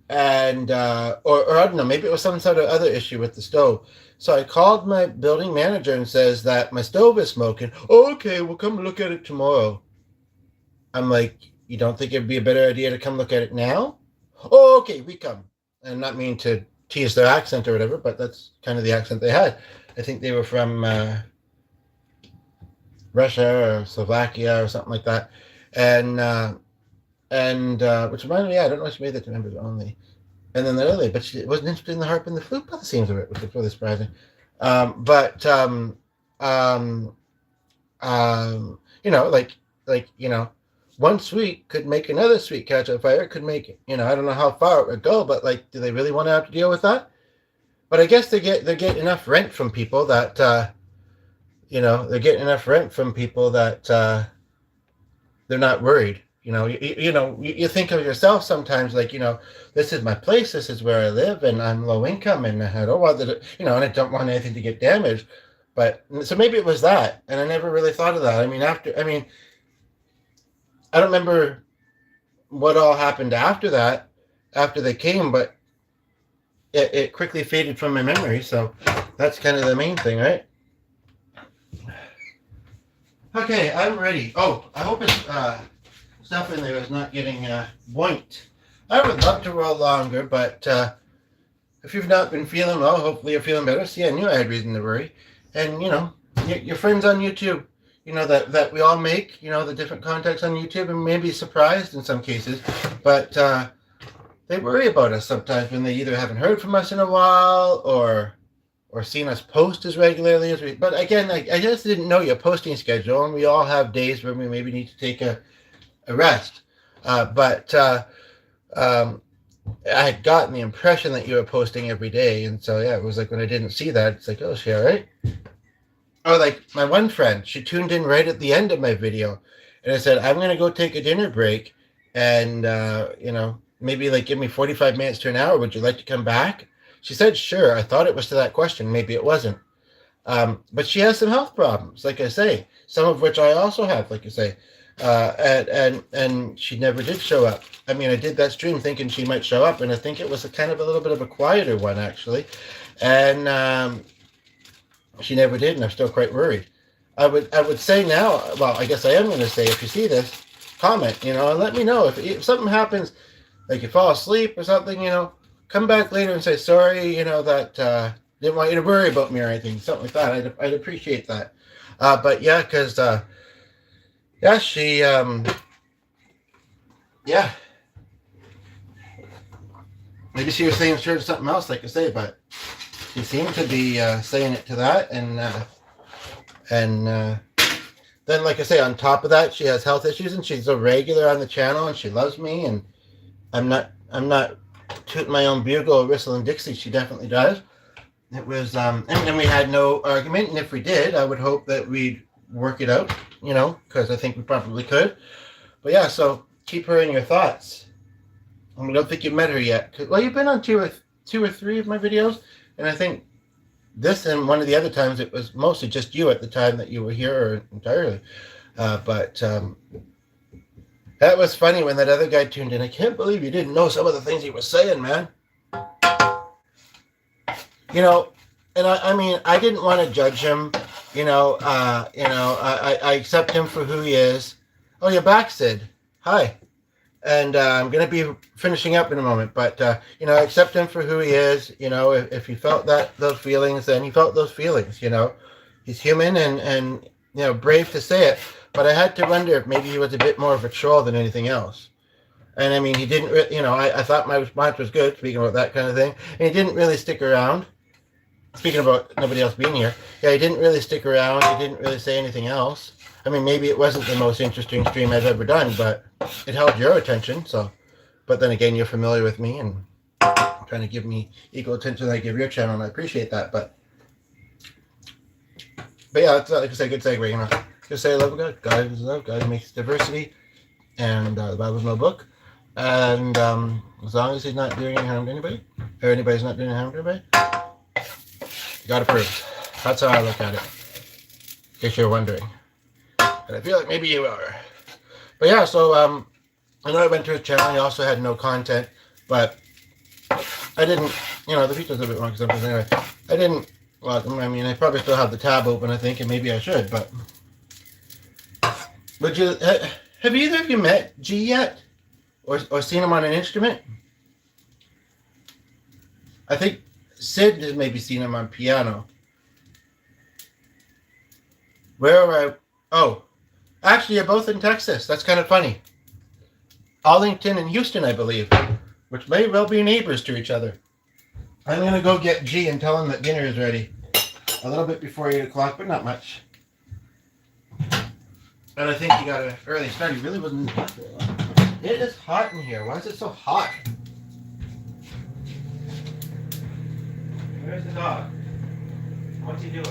And or I don't know, maybe it was some sort of other issue with the stove. So I called my building manager and says that my stove is smoking. Oh, okay, we'll come look at it tomorrow. I'm like, you don't think it'd be a better idea to come look at it now? Oh, okay, we come. And not mean to tease their accent or whatever, but that's kind of the accent they had. I think they were from Russia or Slovakia or something like that. And and which reminded me, I don't know if she made that to members only. And then the other, but she wasn't interested in the harp and the flute by the seams of it, which is really surprising. But um, one sweet could make another sweet catch on fire. It could make, I don't know how far it would go, but like, do they really want to have to deal with that? But I guess they get enough rent from people that they're getting enough rent from people that they're not worried. You think of yourself sometimes like, this is my place, this is where I live, and I'm low income, and I don't want that, and I don't want anything to get damaged. But so maybe it was that, and I never really thought of that. I mean, I don't remember what all happened after that, after they came, but it quickly faded from my memory. So that's kind of the main thing, right? Okay, I'm ready. Oh, I hope it's stuff in there is not getting boinked. I would love to roll longer, but if you've not been feeling well, hopefully you're feeling better. See, I knew I had reason to worry. And, your friends on YouTube, that we all make, the different contacts on YouTube, and may be surprised in some cases, but they worry about us sometimes when they either haven't heard from us in a while or seen us post as regularly as we. But again, I just didn't know your posting schedule, and we all have days where we maybe need to take a rest. But I had gotten the impression that you were posting every day, and so yeah, it was like when I didn't see that, it's like, oh, is she all right? Oh, like my one friend, she tuned in right at the end of my video, and I said, I'm going to go take a dinner break, and maybe like give me 45 minutes to an hour. Would you like to come back? She said, sure. I thought it was to that question. Maybe it wasn't. But she has some health problems, like I say, some of which I also have, like you say. And she never did show up. I mean, I did that stream thinking she might show up, and I think it was a kind of a little bit of a quieter one, actually. And she never did, and I'm still quite worried. I would say now, well, I guess I am going to say, if you see this, comment, and let me know. If something happens, like you fall asleep or something, come back later and say, sorry, that didn't want you to worry about me or anything, something like that. I'd appreciate that. But yeah, because, yeah, she, yeah. Maybe she was saying sure to something else, like I say, but she seemed to be saying it to that, and then, like I say, on top of that, she has health issues, and she's a regular on the channel, and she loves me, and I'm not tooting my own bugle, Whistle and Dixie. She definitely does. It was, and we had no argument, and if we did, I would hope that we'd work it out, because I think we probably could. But yeah, so keep her in your thoughts. I don't think you've met her yet. Well, you've been on two or three of my videos, and I think this and one of the other times it was mostly just you at the time that you were here entirely. But that was funny when that other guy tuned in. I can't believe you didn't know some of the things he was saying, man. And I mean, I didn't want to judge him. I accept him for who he is. Oh, you're back, Sid. Hi. And I'm going to be finishing up in a moment, but, I accept him for who he is. If he felt those feelings, then he felt those feelings, He's human and brave to say it. But I had to wonder if maybe he was a bit more of a troll than anything else. And, I mean, he didn't, I thought my response was good, speaking about that kind of thing. And he didn't really stick around. Speaking about nobody else being here. Yeah, he didn't really stick around. He didn't really say anything else. I mean, maybe it wasn't the most interesting stream I've ever done, but it held your attention. So, but then again, you're familiar with me and trying to give me equal attention that I give your channel, and I appreciate that. But yeah, it's like I say, good segue. Just say I love God. God is love. God makes diversity, and the Bible's no book. And as long as he's not doing any harm to anybody, or anybody's not doing any harm to anybody, God approves. That's how I look at it. In case you're wondering. And I feel like maybe you are. But yeah, so I know I went to his channel. He also had no content, but I didn't, the feature's a bit more expensive anyway. I didn't, well, I mean, I probably still have the tab open, I think, and maybe I should, but would you, have either of you met G yet? Or seen him on an instrument? I think Sid has maybe seen him on piano. Where are I? Oh, actually, you're both in Texas. That's kind of funny. Arlington and Houston, I believe, which may well be neighbors to each other. I'm going to go get G and tell him that dinner is ready. A little bit before 8 o'clock, but not much. And I think he got an early start. He really wasn't. It is hot in here. Why is it so hot? Where's the dog? What's he doing?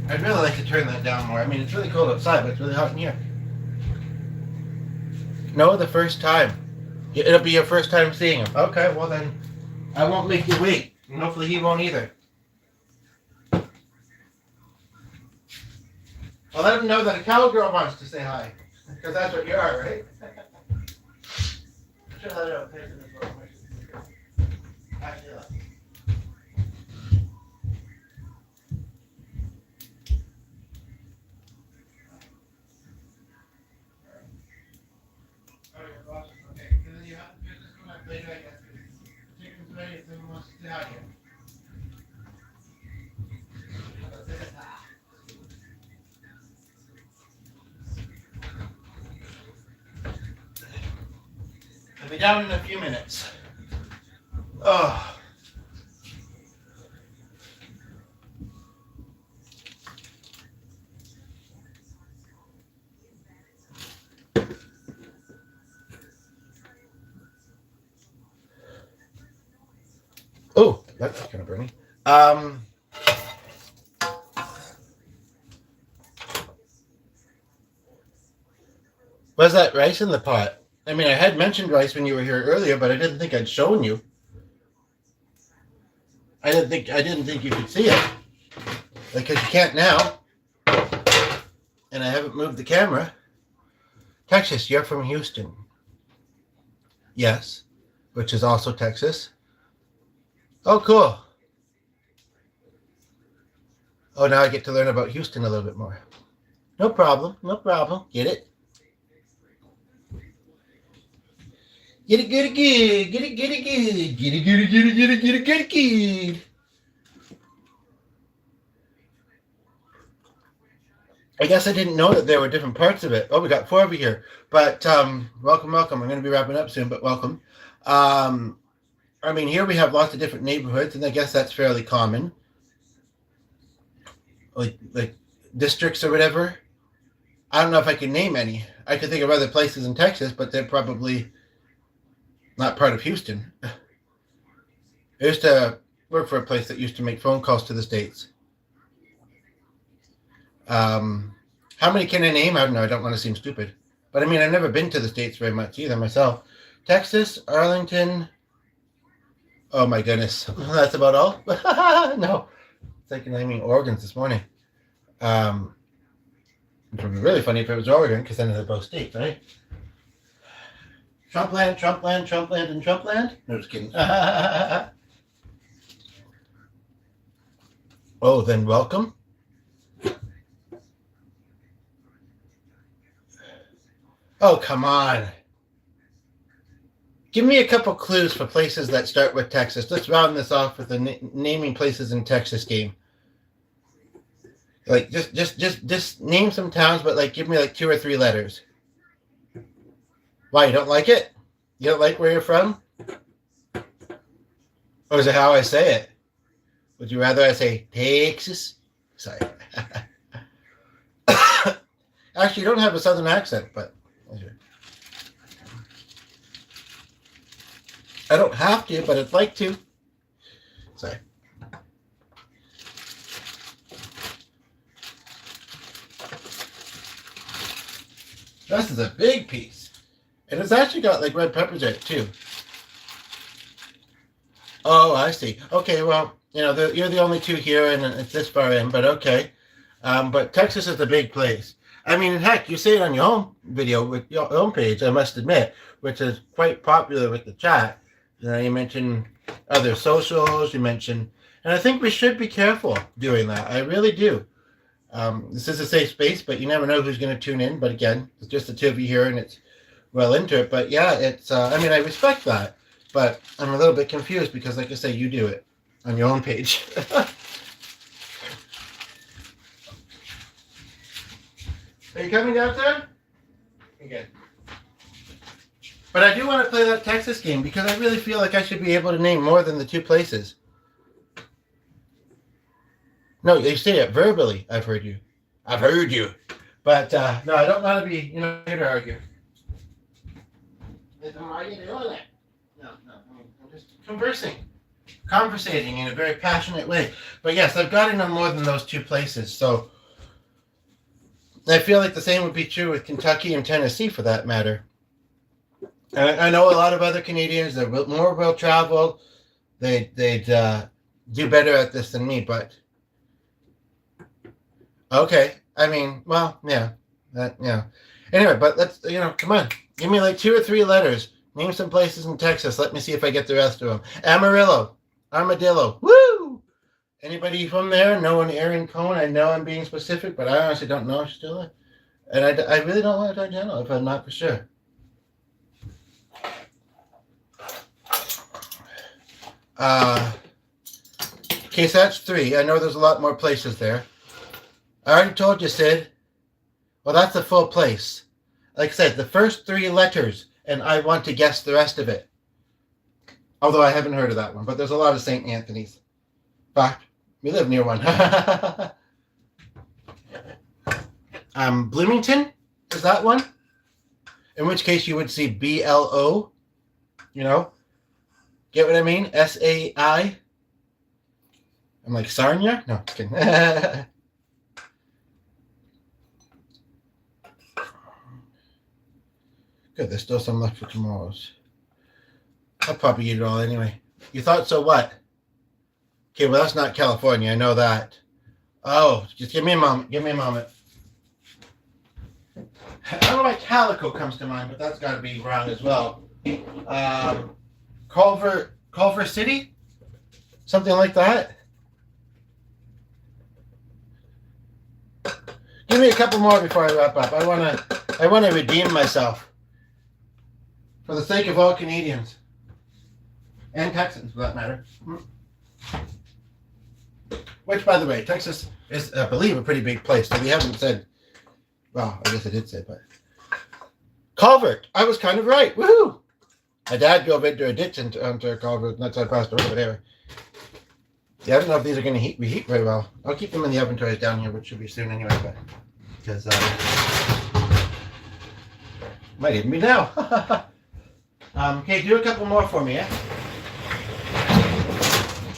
I'd really like to turn that down more. I mean, it's really cold outside, but it's really hot in here. No, the first time. It'll be your first time seeing him. Okay, well then, I won't make you wait. And hopefully he won't either. I'll let him know that a cowgirl wants to say hi. Because that's what you are, right? I should let it out. Later, I guess. Chicken's ready if someone wants to say hi here. I'll be down in a few minutes. Oh. Oh, that's kind of burning. Was that rice in the pot? I mean, I had mentioned rice when you were here earlier, but I didn't think I'd shown you. I didn't think you could see it. Because you can't now. And I haven't moved the camera. Texas, you're from Houston. Yes. Which is also Texas. Oh, cool. Oh, now I get to learn about Houston a little bit more. No problem. No problem. Get it? Get it, get it, good. Get it, get it, good. Get it, get it, get it, get it, get it, get it, good. I guess I didn't know that there were different parts of it. Oh, we got 4 over here. But welcome, welcome. I'm going to be wrapping up soon, but welcome. I mean, here we have lots of different neighborhoods, and I guess that's fairly common. Like districts or whatever. I don't know if I can name any. I could think of other places in Texas, but they're probably not part of Houston. I used to work for a place that used to make phone calls to the States. How many can I name? I don't know. I don't want to seem stupid. But I mean, I've never been to the States very much either myself. Texas, Arlington. Oh my goodness. That's about all? No. It's like naming organs this morning. It would be really funny if it was Oregon, because then they're both states, right? Trumpland, Trumpland, Trumpland, and Trumpland? No, just kidding. Oh, then welcome. Oh, come on. Give me a couple clues for places that start with Texas. Let's round this off with the naming places in Texas game. Like, just name some towns, but like, give me like 2 or 3 letters. Why, you don't like it? You don't like where you're from? Or is it how I say it? Would you rather I say Texas? Sorry. Actually, you don't have a southern accent, but I don't have to, but I'd like to. Sorry. This is a big piece. And it's actually got like red peppers in it too. Oh, I see. Okay, well, you know, you're the only 2 here and it's this far in, but okay. But Texas is a big place. I mean, heck, you say it on your home video with your own page, I must admit, which is quite popular with the chat. You mentioned other socials, you mentioned, and I think we should be careful doing that. I really do. This is a safe space, but you never know who's going to tune in. But again, it's just the 2 of you here, and it's well into it. But yeah, it's. I mean, I respect that, but I'm a little bit confused because, like I say, you do it on your own page. Are you coming downstairs? Okay. But I do want to play that Texas game because I really feel like I should be able to name more than the two places. No, you say it verbally. I've heard you. I've heard you. But no, I don't want to be, here to argue. Why are you doing that? No, I'm just conversating in a very passionate way. But yes, I've got to know more than those two places. So I feel like the same would be true with Kentucky and Tennessee, for that matter. And I know a lot of other Canadians. They're more well-traveled. They'd do better at this than me, but okay. I mean, well, yeah. Anyway, but let's, come on. Give me like 2 or 3 letters. Name some places in Texas. Let me see if I get the rest of them. Amarillo. Armadillo. Woo! Anybody from there? No one, Erin Cohen. I know I'm being specific, but I honestly don't know if she's still there. And I really don't want to talk channel if I'm not for sure. Okay, so that's 3. I know there's a lot more places there. I already told you, Sid. Well, that's the full place. Like I said, the first 3 letters, and I want to guess the rest of it. Although I haven't heard of that one, but there's a lot of St. Anthony's. In fact, we live near one. Bloomington? Is that one? In which case you would see BLO. Get what I mean? SAI. I'm like, Sarnia? No, just kidding. Good, there's still some left for tomorrow's. I'll probably eat it all anyway. You thought so what? Okay, well, that's not California. I know that. Oh, just give me a moment. I don't know why Calico comes to mind, but that's got to be wrong as well. Culver City? Something like that? Give me a couple more before I wrap up. I want to redeem myself. For the sake of all Canadians. And Texans, for that matter. Which, by the way, Texas is, I believe, a pretty big place. So we haven't said, well, I guess I did say, but. Culvert. I was kind of right. Woohoo! My dad drove into a ditch into Culvert, and that's how I passed away, but anyway. Yeah, I don't know if these are going to reheat very well. I'll keep them in the oven trays down here, which should be soon anyway, but. Because, might even be now. Okay, do a couple more for me, yeah?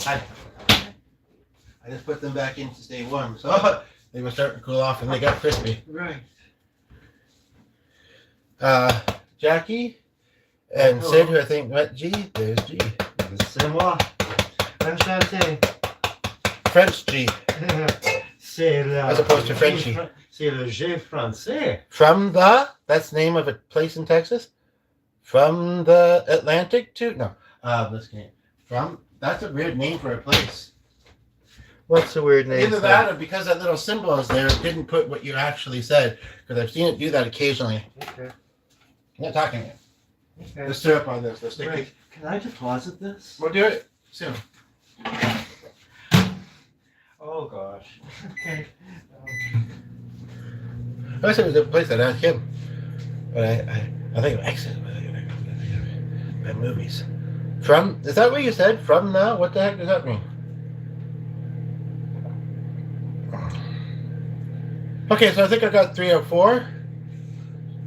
I just put them back in to stay warm, so they were starting to cool off and they got crispy. Right. Jackie and Sid, who I think met G. There's G. C'est moi. Enchanté. French G. C'est as opposed to Frenchy. C'est le G français. That's the name of a place in Texas? From the Atlantic to, no, this can't. That's a weird name for a place. What's the weird name? Either that or because that little symbol is there, it didn't put what you actually said. Because I've seen it do that occasionally. Okay. I'm not talking to you. Okay. The syrup on this. The Right. Can I deposit this? We'll do it soon. Oh gosh. Okay. I wish it was a place that had him. But I think of exit by movies. Is that what you said? From now? What the heck does that mean? Okay, so I think I got 3 or 4.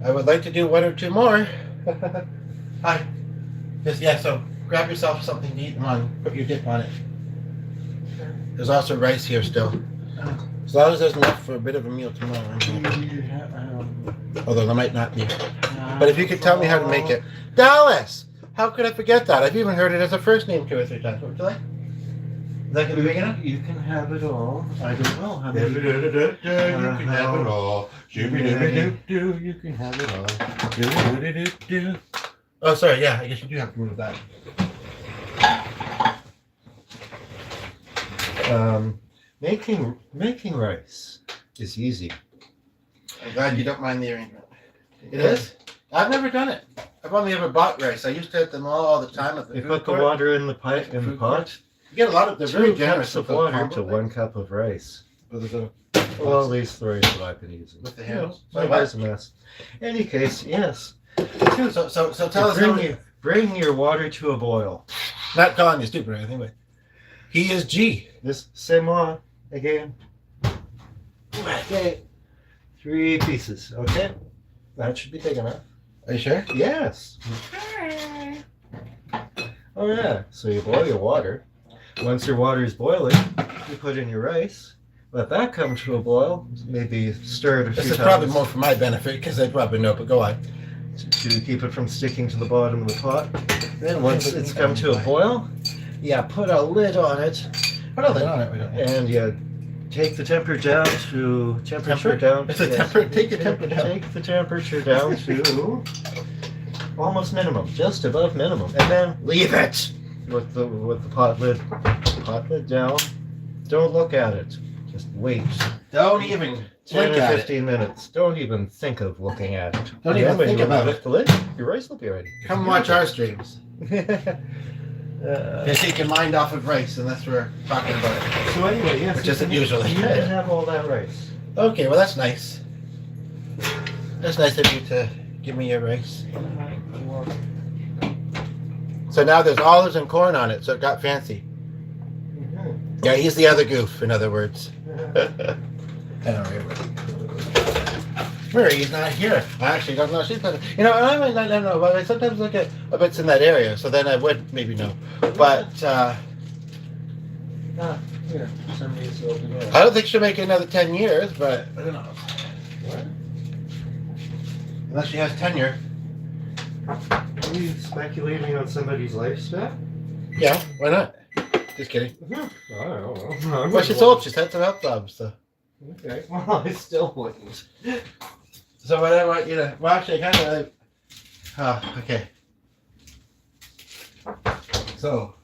I would like to do 1 or 2 more. Hi. So grab yourself something to eat and put your dip on it. There's also rice here still. As long as there's enough for a bit of a meal tomorrow. Although there might not be. But if you could tell me how to make it. Dallas! How could I forget that? I've even heard it as a first name 2 or 3 times. What would you like? Is that going to be big enough? You can have it all. I don't know how many. You can have it all. You can have it all. Oh, sorry. Yeah, I guess you do have to move that. Making rice is easy. I'm glad you don't mind the arrangement. It is? I've never done it. I've only ever bought rice. I used to eat them all the time at the You food put the court. water in the pipe in the pot. You get a lot of. They're very 2 generous cups of with those water combo to things. 1 cup of rice. Well, Well, at least 3 that I've been using. with the handles. So there's a mess. In any case, yes. So tell us how Bring your water to a boil. not calling you stupid or anything, but he is G. This c'est moi again. Okay. 3 pieces. Okay. That should be big enough. Are you sure? Yes. Oh yeah. So you boil your water. Once your water is boiling, you put in your rice. Let that come to a boil. Maybe stir it a few This times. is probably more for my benefit because I probably know, but go on. To keep it from sticking to the bottom of the pot. Then once it's come to a boil, yeah, put a lid on it, Put a lid on it. We don't. and you take the temperature down to Take the temperature down. Take the temperature down to almost minimum, just above minimum, and then leave it with the pot lid down. Don't look at it. Just wait. Don't even 10 blink or at it. 15 minutes. Don't even think of looking at it. Don't And even when think you about lift the lid, your rice will be ready. Come watch our streams. Uh, They take your mind off of rice unless we're talking about it. so anyway, yes, Which you isn't can- usually. You can have all that rice. Okay, well that's nice. That's nice of you to give me your rice. So now there's olives and corn on it, so it got fancy. Yeah, he's the other goof, in other words. I don't remember. He's not here. I actually don't know. She's not, you know, and I might not know, but I sometimes look at bits in that area, so then I would maybe know. But Here, somebody's over there. I don't think she'll make it another 10 years, but I don't know. What? Unless she has tenure. Are you speculating on somebody's lifespan? Yeah, why not? Just kidding. I don't know. Well, she's old. She's had some health problems, so. Okay. Well, I still wouldn't. So what I want you to, well, actually, I kind of. Oh, okay. So,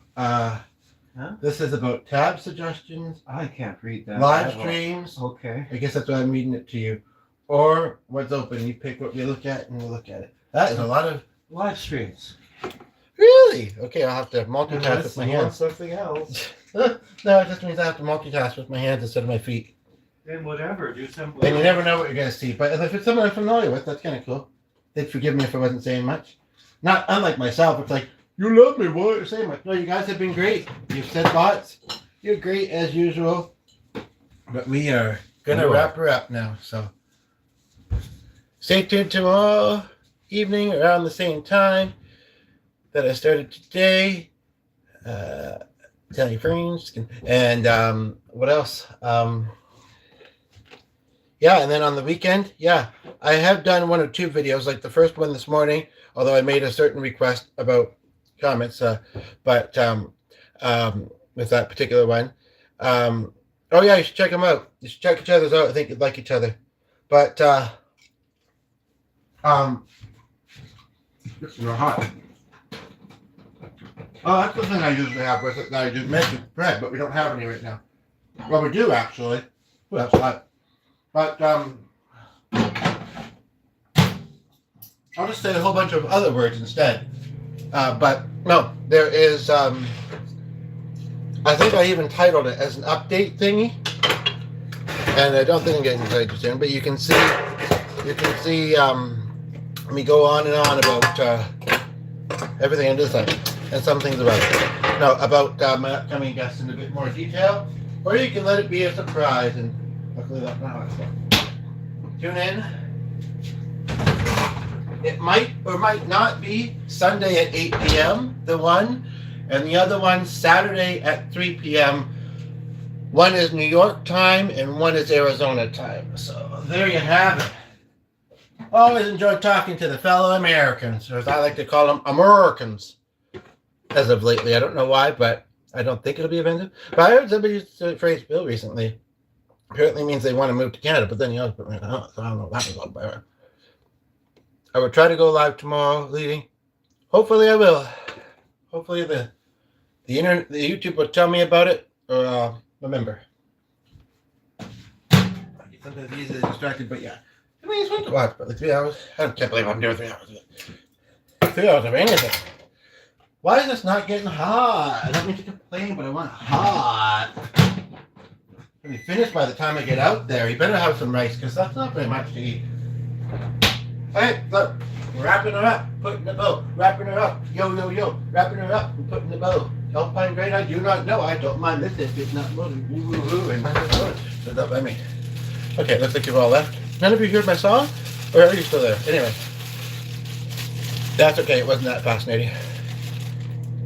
this is about tab suggestions, I can't read that. live at all. streams. Okay. I guess that's why I'm reading it to you, or what's open. You pick what you look at, and we'll look at it. That is a lot of. Live streams. Really? Okay, I'll have to multitask Unless with my you want hands. something else. No, it just means I have to multitask with my hands instead of my feet. Then whatever. Do something. And you never know what you're gonna see. But if it's someone I'm familiar with, that's kind of cool. They'd forgive me if I wasn't saying much. Not unlike myself. It's like, you love me, why aren't you saying much? No, you guys have been great. You've said lots. You're great as usual. But we are gonna You are. wrap her up now. So stay tuned tomorrow evening around the same time that I started today. Tell your friends. And what else? Yeah, and then on the weekend, yeah, I have done 1 or 2 videos, like the first one this morning, although I made a certain request about comments, but with that particular one. Oh yeah, you should check them out. You should check each other's out. I think you'd like each other. But it's not hot. Oh, that's the thing I usually have with it. That I just mentioned bread, but we don't have any right now. Well, we do actually. Well, that's hot. But I'll just say a whole bunch of other words instead. But no, there is. I think I even titled it as an update thingy, and I don't think I'm getting excited too soon. But you can see me go on and on about everything under the sun, and some things about it. No, about my upcoming guests in a bit more detail, or you can let it be a surprise. And luckily, that's not how it's going. Tune in. It might or might not be Sunday at 8 p.m., the one, and the other one Saturday at 3 p.m. One is New York time and one is Arizona time. So there you have it. Always enjoy talking to the fellow Americans, or as I like to call them, Americans. As of lately, I don't know why, but I don't think it'll be offensive. But I heard somebody use the phrase "bill" recently. Apparently means they want to move to Canada, but then you also put me out, so I don't know what that was all about. I will try to go live tomorrow, leading. Hopefully, I will. Hopefully, the YouTube will tell me about it, or remember. Sometimes easily distracted, but yeah. I mean, it's fun to watch, but like 3 hours. I can't believe I'm doing 3 hours. 3 hours of anything. Why is this not getting hot? I don't mean to complain, but I want it hot. I'll be finished by the time I get out there. You better have some rice, because that's not very much to eat. Hey, look. wrapping her up, putting the bow, wrapping her up, yo, yo, yo, wrapping her up and putting the bow. Alpine grade, I do not know. I don't mind this if it's not moving. Woo-hoo-hoo, and so not by me. Okay, looks like you've all left. None of you heard my song? Or are you still there? Anyway. That's okay, it wasn't that fascinating.